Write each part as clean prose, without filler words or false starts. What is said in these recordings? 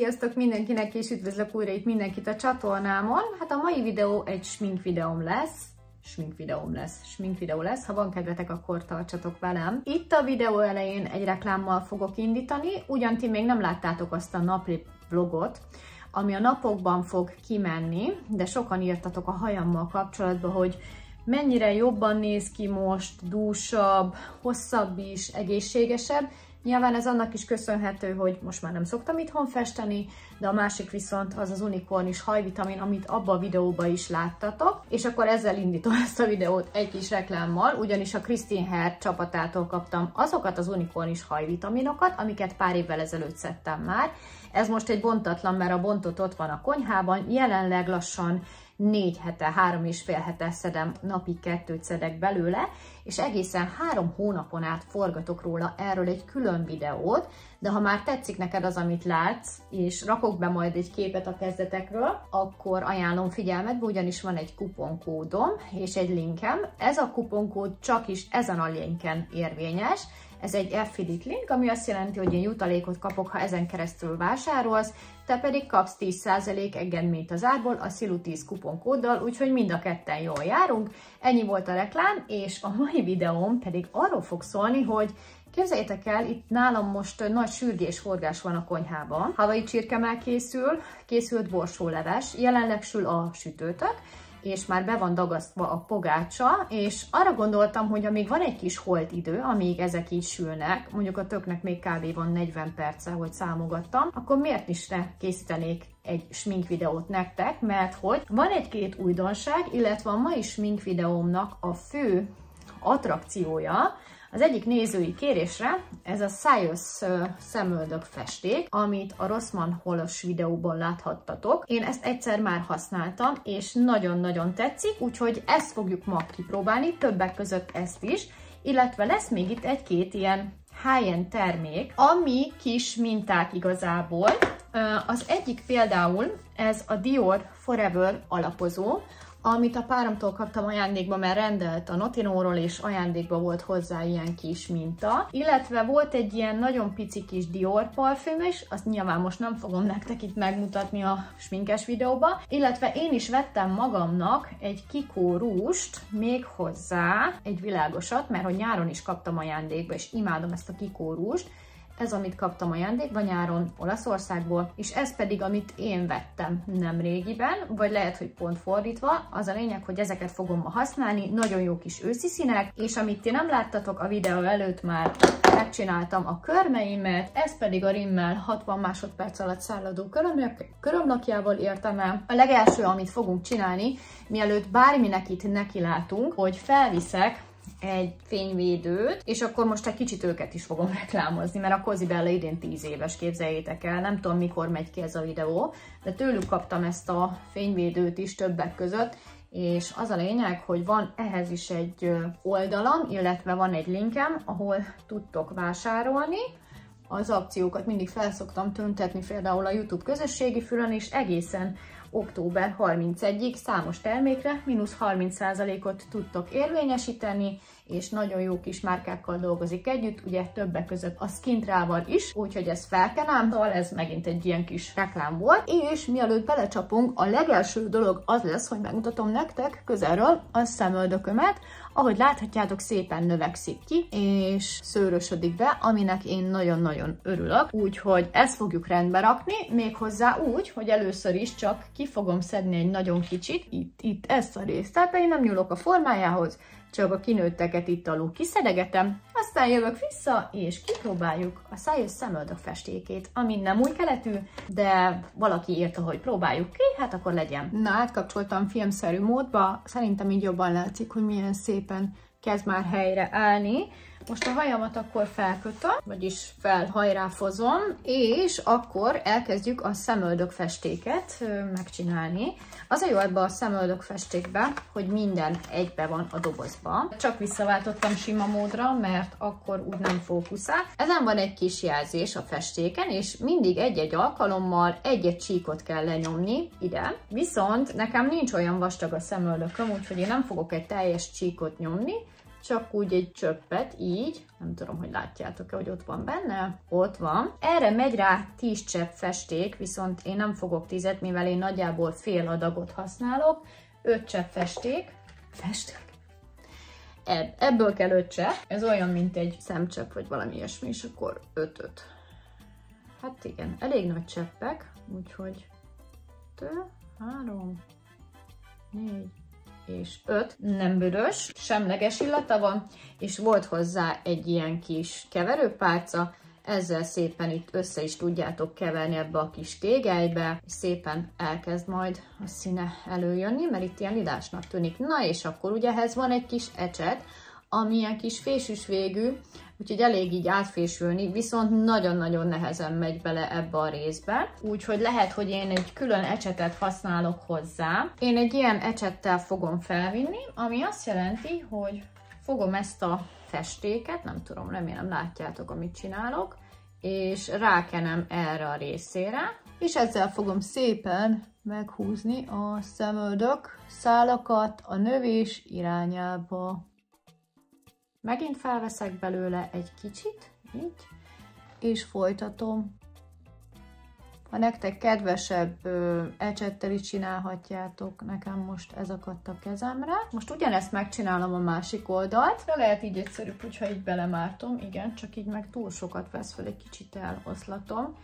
Sziasztok mindenkinek, és üdvözlök újra itt mindenkit a csatornámon. Hát a mai videó egy sminkvideóm lesz. Ha van kedvetek, akkor tartsatok velem. Itt a videó elején egy reklámmal fogok indítani, ugyan ti még nem láttátok azt a napi vlogot, ami a napokban fog kimenni, de sokan írtatok a hajammal kapcsolatban, hogy mennyire jobban néz ki most, dúsabb, hosszabb is, egészségesebb. Nyilván ez annak is köszönhető, hogy most már nem szoktam itthon festeni, de a másik viszont az az unikornis hajvitamin, amit abban a videóban is láttatok. És akkor ezzel indítom ezt a videót egy kis reklámmal, ugyanis a Christine Hair csapatától kaptam azokat az unikornis hajvitaminokat, amiket pár évvel ezelőtt szedtem már. Ez most egy bontatlan, mert a bontott ott van a konyhában, jelenleg lassan 4 hete, 3,5 hete szedem, napi 2 szedek belőle, és egészen 3 hónapon át forgatok róla erről egy külön videót, de ha már tetszik neked az, amit látsz, és rakok be majd egy képet a kezdetekről, akkor ajánlom figyelmetbe, ugyanis van egy kuponkódom és egy linkem. Ez a kuponkód csak is ezen a linken érvényes. Ez egy affiliate link, ami azt jelenti, hogy én jutalékot kapok, ha ezen keresztül vásárolsz, te pedig kapsz 10% engedményt az árból a Szilu10 kuponkóddal, úgyhogy mind a ketten jól járunk. Ennyi volt a reklám, és a mai videóm pedig arról fog szólni, hogy képzeljétek el, itt nálam most nagy sürgésforgás van a konyhában. Havai csirkemell készült borsóleves, jelenleg sül a sütőtök, és már be van dagasztva a pogácsa, és arra gondoltam, hogy amíg van egy kis holt idő, amíg ezek így sülnek, mondjuk a töknek még kb. Van 40 perce, hogy számogattam, akkor miért is ne készítenék egy smink videót nektek, mert hogy van egy-két újdonság, illetve a mai smink videómnak a fő attrakciója, az egyik nézői kérésre ez a Scious szemöldök festék, amit a Rossmann Holos videóban láthattatok. Én ezt egyszer már használtam, és nagyon-nagyon tetszik, úgyhogy ezt fogjuk ma kipróbálni, többek között ezt is, illetve lesz még itt egy-két ilyen high-end termék, ami kis minták igazából. Az egyik például ez a Dior Forever alapozó, amit a páramtól kaptam ajándékba, mert rendelt a Notinóról, és ajándékba volt hozzá ilyen kis minta. Illetve volt egy ilyen nagyon pici kis Dior parfüm is, azt nyilván most nem fogom nektek itt megmutatni a sminkes videóba. Illetve én is vettem magamnak egy Kiko rúst, még hozzá egy világosat, mert hogy nyáron is kaptam ajándékba, és imádom ezt a Kiko rúst. Ez, amit kaptam ajándékba nyáron Olaszországból, és ez pedig, amit én vettem nem régiben, vagy lehet, hogy pont fordítva. Az a lényeg, hogy ezeket fogom ma használni, nagyon jó kis őszi színek, és amit ti nem láttatok a videó előtt, már megcsináltam a körmeimet, ez pedig a Rimmel 60 másodperc alatt szálladó körömlakjával értem el. A legelső, amit fogunk csinálni, mielőtt bárminek itt nekilátunk, hogy felviszek egy fényvédőt, és akkor most egy kicsit őket is fogom reklámozni, mert a Cozy Bella idén 10 éves, képzeljétek el, nem tudom mikor megy ki ez a videó, de tőlük kaptam ezt a fényvédőt is többek között, és az a lényeg, hogy van ehhez is egy oldalam, illetve van egy linkem, ahol tudtok vásárolni. Az akciókat mindig felszoktam tüntetni, például a YouTube közösségi fülön, és egészen október 31-ig számos termékre mínusz 30%-ot tudtok érvényesíteni, és nagyon jó kis márkákkal dolgozik együtt, ugye többek között a Skintrával is, úgyhogy ezt felkenám, szóval ez megint egy ilyen kis reklám volt. És mielőtt belecsapunk, a legelső dolog az lesz, hogy megmutatom nektek közelről a szemöldökömet. Ahogy láthatjátok, szépen növekszik ki, és szőrösödik be, aminek én nagyon-nagyon örülök. Úgyhogy ezt fogjuk rendbe rakni, méghozzá úgy, hogy először is csak ki fogom szedni egy nagyon kicsit, itt ezt a részt, tehát én nem nyúlok a formájához, csak a kinőtteket itt alul kiszedegetem, aztán jövök vissza, és kipróbáljuk a Scious szemöldök festékét, ami nem új keletű, de valaki írta, hogy próbáljuk ki, hát akkor legyen. Na, átkapcsoltam filmszerű módba, szerintem így jobban látszik, hogy milyen szépen kezd már helyre állni. Most a hajamat akkor felkötöm, vagyis felhajráfozom, és akkor elkezdjük a szemöldök festéket megcsinálni. Az a jó ebbe a szemöldök festékbe, hogy minden egybe van a dobozba. Csak visszaváltottam sima módra, mert akkor úgy nem fókuszál. Ezen van egy kis jelzés a festéken, és mindig egy-egy alkalommal egy-egy csíkot kell lenyomni ide. Viszont nekem nincs olyan vastag a szemöldököm, úgyhogy én nem fogok egy teljes csíkot nyomni, csak úgy egy csöppet, így, nem tudom, hogy látjátok-e, hogy ott van benne, ott van. Erre megy rá 10 csepp festék, viszont én nem fogok 10-et, mivel én nagyjából fél adagot használok, 5 csepp festék, ebből kell 5 csepp, ez olyan, mint egy szemcsepp, vagy valami ilyesmi, és akkor 5-5. Hát igen, elég nagy cseppek, úgyhogy 2, 3, 4 és 5, nem büdös, semleges illata van, és volt hozzá egy ilyen kis keverőpálca, ezzel szépen itt össze is tudjátok keverni ebbe a kis tégelybe, és szépen elkezd majd a színe előjönni, mert itt ilyen lilásnak tűnik. Na és akkor ugye ehhez van egy kis ecset, ami ilyen kis fésűs végű, úgyhogy elég így átfésülni, viszont nagyon-nagyon nehezen megy bele ebbe a részbe. Úgyhogy lehet, hogy én egy külön ecsetet használok hozzá. Én egy ilyen ecsettel fogom felvinni, ami azt jelenti, hogy fogom ezt a festéket, nem tudom, remélem látjátok, amit csinálok, és rákenem erre a részére, és ezzel fogom szépen meghúzni a szemöldök szálakat a növés irányába. Megint felveszek belőle egy kicsit, így, és folytatom. Ha nektek kedvesebb ecsettel is csinálhatjátok, nekem most ez akadt a kezemre. Most ugyanezt megcsinálom a másik oldalt, de lehet így egyszerűbb, hogyha így belemártom, igen, csak így meg túl sokat vesz fel, egy kicsit eloszlatom.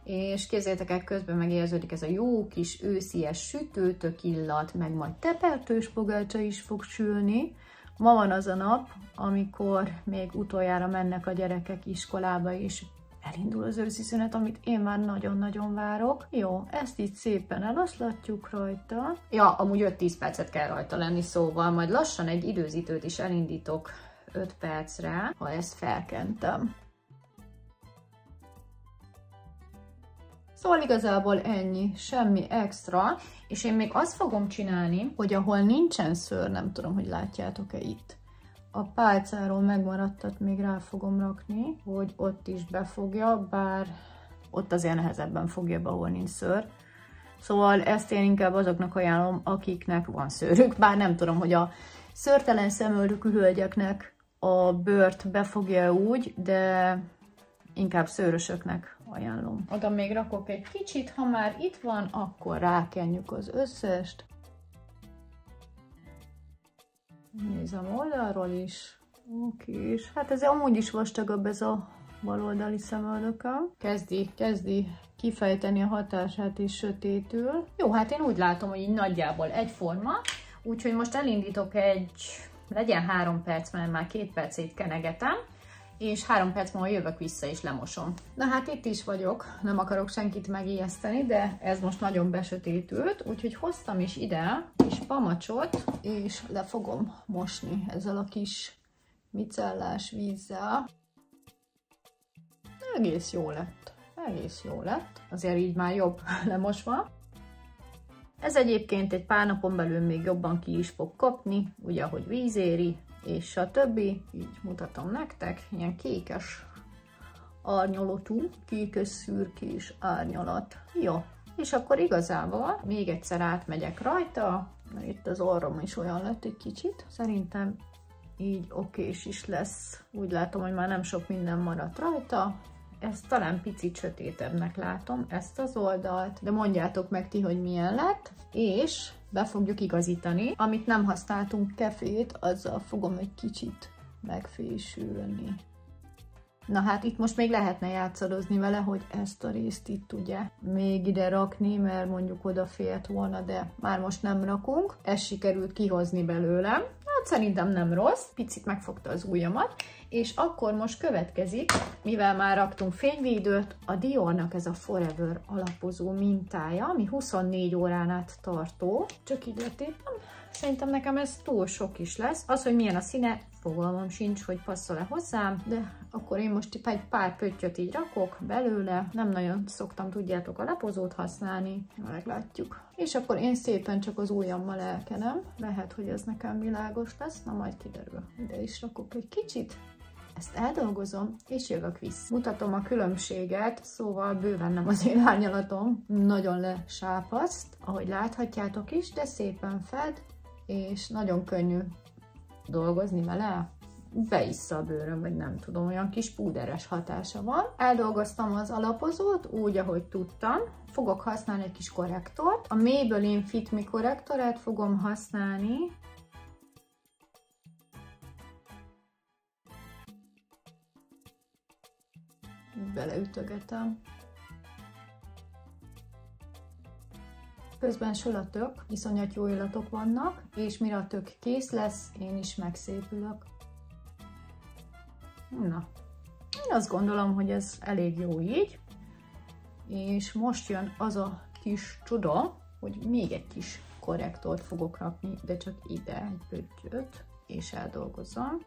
És képzeljétek el, közben megérződik ez a jó kis őszies sütőtök illat, meg majd tepertős pogácsa is fog sülni. Ma van az a nap, amikor még utoljára mennek a gyerekek iskolába, és elindul az őszi szünet, amit én már nagyon-nagyon várok. Jó, ezt így szépen eloszlatjuk rajta. Ja, amúgy 5-10 percet kell rajta lenni, szóval majd lassan egy időzítőt is elindítok 5 percre, ha ezt felkentem. Szóval igazából ennyi, semmi extra, és én még azt fogom csinálni, hogy ahol nincsen szőr, nem tudom, hogy látjátok-e itt, a pálcáról megmaradtat még rá fogom rakni, hogy ott is befogja, bár ott azért nehezebben fogja be, ahol nincs szőr. Szóval ezt én inkább azoknak ajánlom, akiknek van szőrük, bár nem tudom, hogy a szőrtelen szemöldökű hölgyeknek a bőrt befogja úgy, de inkább szőrösöknek ajánlom. Oda még rakok egy kicsit, ha már itt van, akkor rákenjük az összest. Nézem oldalról is. Oké, és hát ez amúgy is vastagabb, ez a baloldali szemöldököm. Kezdi kifejteni a hatását és sötétül. Jó, hát én úgy látom, hogy így nagyjából egyforma, úgyhogy most elindítok legyen 3 perc, mert már 2 percét kenegetem, és 3 perc múlva jövök vissza és lemosom. Na hát itt is vagyok, nem akarok senkit megijeszteni, de ez most nagyon besötétült, úgyhogy hoztam is ide kis pamacsot, és le fogom mosni ezzel a kis micellás vízzel. Egész jó lett, azért így már jobb lemosva. Ez egyébként egy pár napon belül még jobban ki is fog kopni, ugye ahogy víz éri, és a többi, így mutatom nektek, ilyen kékes árnyalatú, kékes szürkés árnyalat. Jó, és akkor igazából még egyszer átmegyek rajta, mert itt az orrom is olyan lett egy kicsit. Szerintem így okés is lesz. Úgy látom, hogy már nem sok minden maradt rajta. Ezt talán picit sötétebbnek látom, ezt az oldalt, de mondjátok meg ti, hogy milyen lett, és be fogjuk igazítani. Amit nem használtunk kefét, azzal fogom egy kicsit megfésülni. Na hát itt most még lehetne játszadozni vele, hogy ezt a részt itt ugye még ide rakni, mert mondjuk odafért volna, de már most nem rakunk. Ezt sikerült kihozni belőlem. Hát szerintem nem rossz, picit megfogta az ujjamat. És akkor most következik, mivel már raktunk fényvédőt, a Diornak ez a Forever alapozó mintája, ami 24 órán át tartó. Csak így letépem. Szerintem nekem ez túl sok is lesz. Az, hogy milyen a színe, fogalmam sincs, hogy passzol-e hozzám, de akkor én most egy pár pöttyöt így rakok belőle. Nem nagyon szoktam, tudjátok, a lapozót használni. Meglátjuk. És akkor én szépen csak az ujjammal elkenem. Lehet, hogy ez nekem világos lesz, na majd kiderül. Ide is rakok egy kicsit. Ezt eldolgozom, és jövök vissza. Mutatom a különbséget, szóval bőven nem az én árnyalatom. Nagyon lesápaszt, ahogy láthatjátok is, de szépen fed, és nagyon könnyű dolgozni vele. beissza a bőröm, vagy nem tudom, olyan kis púderes hatása van. Eldolgoztam az alapozót úgy, ahogy tudtam. Fogok használni egy kis korrektort. A Maybelline Fit Me korrektorát fogom használni. Beleütögetem. Közben sülatök, iszonyat jó illatok vannak, és mire a tök kész lesz, én is megszépülök. Na, én azt gondolom, hogy ez elég jó így, és most jön az a kis csoda, hogy még egy kis korrektort fogok rakni, de csak ide egy pöttyöt, és eldolgozom.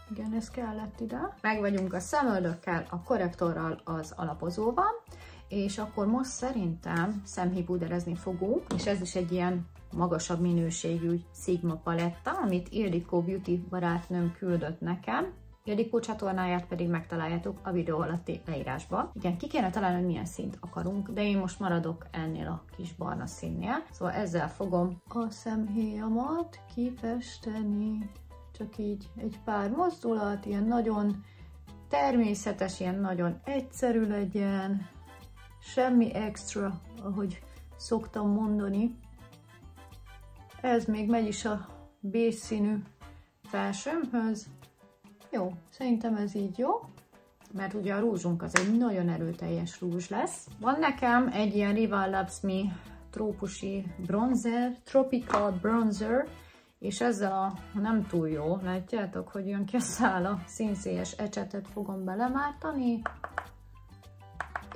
Igen, ez kellett ide. Meg vagyunk a szemöldökkel, a korrektorral, az alapozóval, és akkor most szerintem szemhéjpúderezni fogunk, és ez is egy ilyen magasabb minőségű Sigma paletta, amit Ildikó Beauty barátnőm küldött nekem. Ildikó csatornáját pedig megtaláljátok a videó alatti leírásba. Igen, ki kéne találni, hogy milyen színt akarunk, de én most maradok ennél a kis barna színnél. Szóval ezzel fogom a szemhéjamat kifesteni. Csak így egy pár mozdulat, ilyen nagyon természetes, ilyen nagyon egyszerű legyen, semmi extra, ahogy szoktam mondani. Ez még megy is a beige színű felsőmhöz. Jó, szerintem ez így jó, mert ugye a rúzsunk az egy nagyon erőteljes rúzs lesz. Van nekem egy ilyen Rival Loves Me trópusi bronzer, Tropical Bronzer, és ezzel a nem túl jó, látjátok, hogy jön ki a szál, a színszélyes ecsetet fogom belemártani,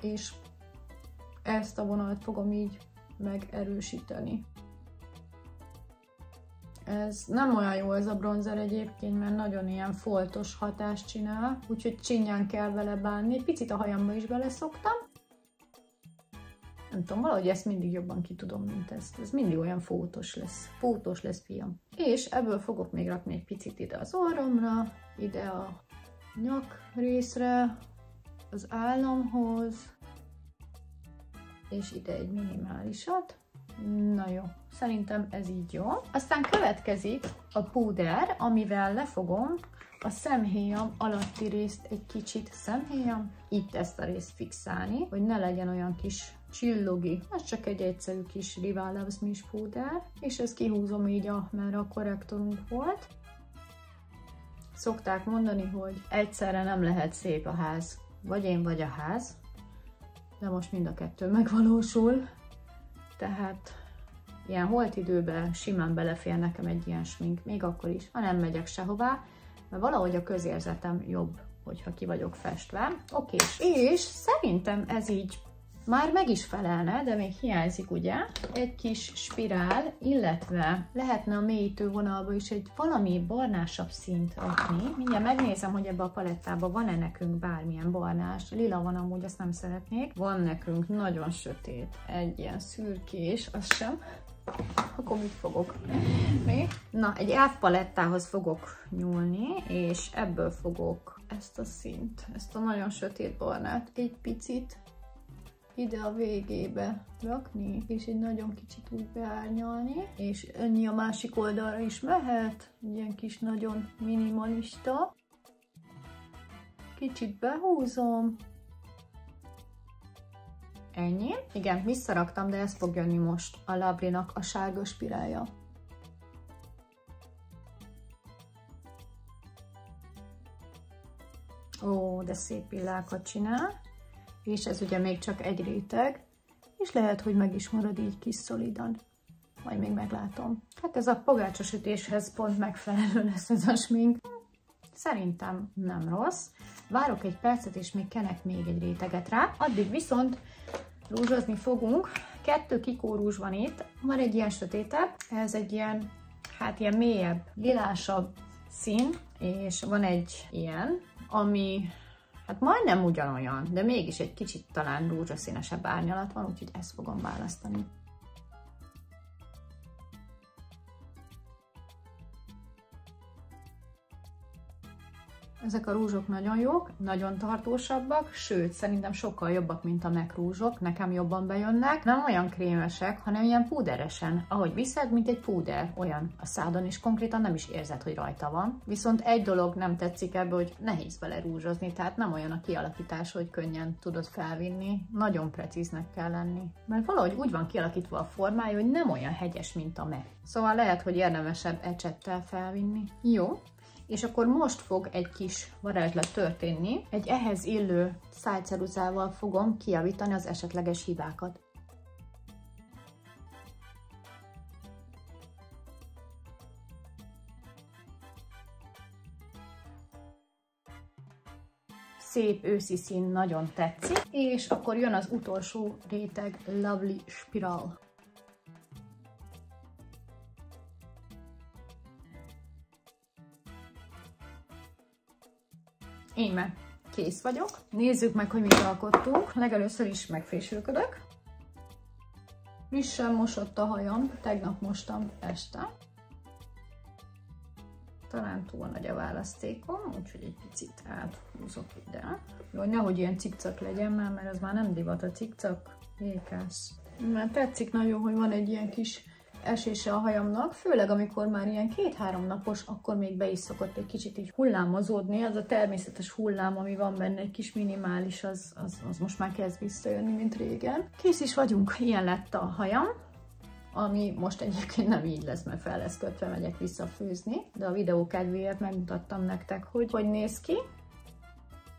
és ezt a vonalat fogom így megerősíteni. Ez nem olyan jó ez a bronzer egyébként, mert nagyon ilyen foltos hatást csinál, úgyhogy csinyán kell vele bánni. Picit a hajamba is beleszoktam. Nem tudom, valahogy ezt mindig jobban ki tudom, mint ezt. Ez mindig olyan fótos lesz. Fótos lesz, fiam. És ebből fogok még rakni egy picit ide az orromra, ide a nyak részre, az államhoz, és ide egy minimálisat. Na jó, szerintem ez így jó. Aztán következik a púder, amivel lefogom a szemhéjam alatti részt egy kicsit szemhéjam, itt ezt a részt fixálni, hogy ne legyen olyan kis csillogi. Ez csak egy egyszerű kis Rival Loves Me púder, és ezt kihúzom így, merre a korrektorunk volt. Szokták mondani, hogy egyszerre nem lehet szép a ház, vagy én, vagy a ház, de most mind a kettő megvalósul. Tehát ilyen holt időben simán belefér nekem egy ilyen smink, még akkor is, ha nem megyek sehová, mert valahogy a közérzetem jobb, hogyha ki vagyok festve. Oké, és szerintem ez így már meg is felelne, de még hiányzik ugye egy kis spirál, illetve lehetne a mélyítő vonalba is egy valami barnásabb színt rakni. Mindjárt megnézem, hogy ebbe a palettában van-e nekünk bármilyen barnás. Lila van amúgy, azt nem szeretnék. Van nekünk nagyon sötét, egy ilyen szürkés, az sem. Akkor mit fogok? Mi? Na, egy elf palettához fogok nyúlni, és ebből fogok ezt a színt, ezt a nagyon sötét barnát egy picit ide a végébe rakni, és egy nagyon kicsit úgy beárnyalni, és ennyi a másik oldalra is mehet, ilyen kis nagyon minimalista. Kicsit behúzom. Ennyi. Igen, visszaraktam, de ez fog jönni most a Lovely-nak a sárga spirálja. Ó, de szép pillákat csinál. És ez ugye még csak egy réteg, és lehet, hogy meg is marad így kis szolidan. Majd még meglátom. Hát ez a pogácsos ütéshez pont megfelelő lesz ez a smink. Szerintem nem rossz. Várok egy percet, és még kenek még egy réteget rá. Addig viszont rúzsozni fogunk. 2 kikórúzs van itt. Van egy ilyen sötétebb, ez egy ilyen, hát ilyen mélyebb, lilásabb szín, és van egy ilyen, ami hát majdnem ugyanolyan, de mégis egy kicsit talán rózsaszínesebb árnyalat van, úgyhogy ezt fogom választani. Ezek a rúzsok nagyon jók, nagyon tartósabbak, sőt, szerintem sokkal jobbak, mint a MAC rúzsok, nekem jobban bejönnek. Nem olyan krémesek, hanem ilyen púderesen. Ahogy viszed, mint egy púder, olyan a szádon is konkrétan nem is érzed, hogy rajta van. Viszont egy dolog nem tetszik ebbe, hogy nehéz vele rúzsozni, tehát nem olyan a kialakítás, hogy könnyen tudod felvinni. Nagyon precíznek kell lenni. Mert valahogy úgy van kialakítva a formája, hogy nem olyan hegyes, mint a MAC. Szóval lehet, hogy érdemesebb ecsettel felvinni. Jó. És akkor most fog egy kis varázslat történni. Egy ehhez illő szájceruzával fogom kijavítani az esetleges hibákat. Szép őszi szín, nagyon tetszik. És akkor jön az utolsó réteg, Lovely Spiral. Íme, kész vagyok. Nézzük meg, hogy mit alkottunk. Legelőször is megfésülködök. Frissen mosott a hajam, tegnap mostam este. Talán túl nagy a választékom, úgyhogy egy picit áthúzok ide. Jó, nehogy ilyen cikcak legyen már, mert az már nem divat a cikcak. Jékász. Már tetszik nagyon, hogy van egy ilyen kis esése a hajamnak, főleg amikor már ilyen 2-3 napos, akkor még be is szokott egy kicsit így hullámozódni, az a természetes hullám, ami van benne, egy kis minimális, az most már kezd visszajönni, mint régen. Kész is vagyunk, ilyen lett a hajam, ami most egyébként nem így lesz, mert fel lesz kötve, megyek visszafőzni, de a videó kedvéért megmutattam nektek, hogy néz ki.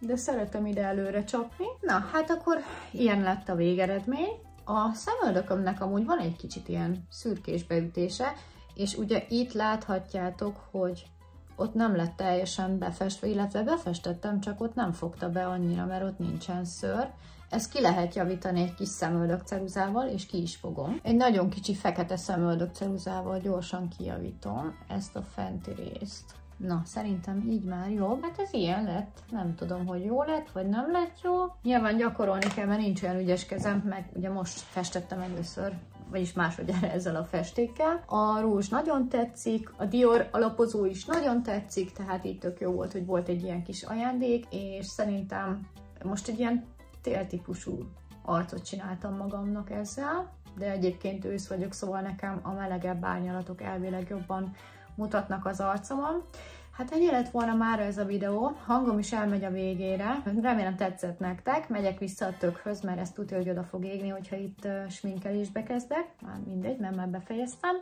De szeretem ide előre csapni. Na, hát akkor ilyen lett a végeredmény. A szemöldökömnek amúgy van egy kicsit ilyen szürkés beütése, és ugye itt láthatjátok, hogy ott nem lett teljesen befestve, illetve befestettem, csak ott nem fogta be annyira, mert ott nincsen szőr. Ezt ki lehet javítani egy kis szemöldökceruzával, és ki is fogom. Egy nagyon kicsi fekete szemöldökceruzával gyorsan kijavítom ezt a fenti részt. Na, szerintem így már jobb. Hát ez ilyen lett. Nem tudom, hogy jó lett, vagy nem lett jó. Nyilván gyakorolni kell, mert nincs olyan ügyes kezem, meg ugye most festettem először, vagyis másodjára ezzel a festékkel. A rúzs nagyon tetszik, a Dior alapozó is nagyon tetszik, tehát így tök jó volt, hogy volt egy ilyen kis ajándék, és szerintem most egy ilyen téltípusú arcot csináltam magamnak ezzel, de egyébként ősz vagyok, szóval nekem a melegebb árnyalatok elvileg jobban mutatnak az arcomon. Hát ennyi lett volna már ez a videó, hangom is elmegy a végére, remélem tetszett nektek, megyek vissza a tökhöz, mert ezt tudja, hogy oda fog égni, hogyha itt sminkelésbe kezdek, már mindegy, mert már befejeztem.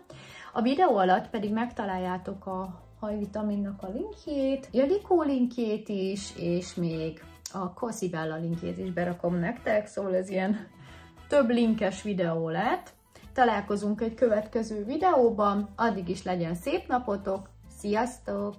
A videó alatt pedig megtaláljátok a hajvitaminnak a linkjét, Ildikó linkjét is, és még a Cossy Bella linkjét is berakom nektek, szóval ez ilyen több linkes videó lett. Találkozunk egy következő videóban, addig is legyen szép napotok, sziasztok!